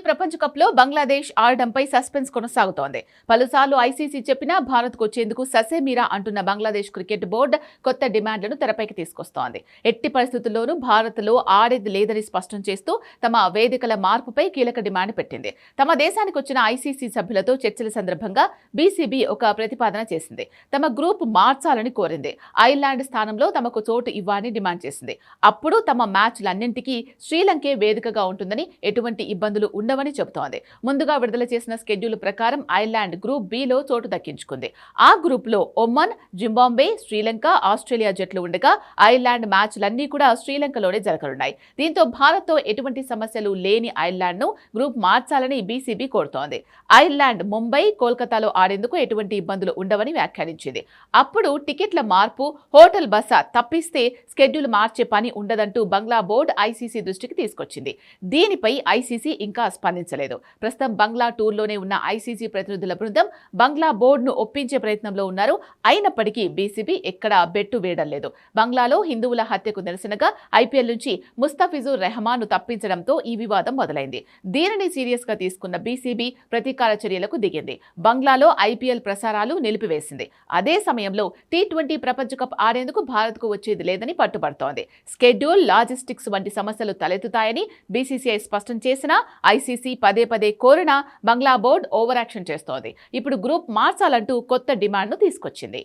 ప్రపంచ కప్లో బంగ్లాదేశ్ ఆడడంపై సస్పెన్స్ కొనసాగుతోంది. పలుసార్లు ఐసీసీ చెప్పినా భారత్కు వచ్చేందుకు ససేమీరా అంటున్న బంగ్లాదేశ్ క్రికెట్ బోర్డు కొత్త డిమాండ్లను తెరపైకి తీసుకొస్తోంది. ఎట్టి పరిస్థితుల్లోనూ భారత్లో ఆడేది లేదని స్పష్టం చేస్తూ తమ వేదికల మార్పుపై కీలక డిమాండ్ పెట్టింది. తమ దేశానికి వచ్చిన ఐసీసీ సభ్యులతో చర్చల సందర్భంగా బీసీబీ ఒక ప్రతిపాదన చేసింది. తమ గ్రూప్ మార్చాలని కోరింది. ఐర్లాండ్ స్థానంలో తమకు చోటు ఇవ్వాలని డిమాండ్ చేసింది. అప్పుడు తమ మ్యాచ్లన్నింటికీ శ్రీలంకే వేదికగా ఉంటుందని, ఎటువంటి ఇబ్బందులు ఉండవని చెబుతోంది. ముందుగా విడుదల చేసిన స్కెడ్యూల్ ప్రకారం ఐర్లాండ్ గ్రూప్ బిలో చోటు దక్కించుకుంది. ఆ గ్రూప్లో ఒమన్, జింబాబ్వే, శ్రీలంక, ఆస్ట్రేలియా జట్లు ఉండగా ఐర్లాండ్ మ్యాచ్లన్నీ కూడా శ్రీలంకలోనే జరగనున్నాయి. దీంతో భారత్తో ఎటువంటి సమస్యలు లేని ఐర్లాండ్ను గ్రూప్ మార్చాలని బీసీబీ కోరుతోంది. ఐర్లాండ్ ముంబై, కోల్కతాలో ఆడేందుకు ఎటువంటి ఇబ్బందులు ఉండవని వ్యాఖ్యానించింది. అప్పుడు టికెట్ల మార్పు, హోటల్ బస తప్పిస్తే స్కెడ్యూల్ మార్చే పని ఉండదంటూ బంగ్లా బోర్డు ఐసీసీ దృష్టికి తీసుకొచ్చింది. దీనిపై ఐసీసీ ఇంకా స్పందించలేదు. ప్రస్తుతం బంగ్లా టూర్లోనే ఉన్న ఐసీసీ ప్రతినిధుల బృందం బంగ్లా బోర్డును ఒప్పించే ప్రయత్నంలో ఉన్నారు. అయినప్పటికీ బీసీబీ ఎక్కడా బెట్టు వేయడం లేదు. బంగ్లాలో హిందువుల హత్యకు నిరసనగా ఐపీఎల్ నుంచి ముస్తఫిజుర్ రెహమాన్ను తప్పించడంతో ఈ వివాదం మొదలైంది. దీనిని సీరియస్ గా తీసుకున్న బీసీబీ ప్రతీకార చర్యలకు దిగింది. బంగ్లాలో ఐపీఎల్ ప్రసారాలు నిలిపివేసింది. అదే సమయంలో టీ20 ప్రపంచ కప్ ఆడేందుకు భారత్కు వచ్చేది లేదని పట్టుబడుతోంది. స్కెడ్యూల్, లాజిస్టిక్స్ వంటి సమస్యలు తలెత్తుతాయని బీసీసీఐ స్పష్టం చేసినా, ఐసీసీ పదే పదే కోరినా బంగ్లా బోర్డు ఓవర్ యాక్షన్ చేస్తోంది. ఇప్పుడు గ్రూప్ మార్చాలంటూ కొత్త డిమాండ్ను తీసుకొచ్చింది.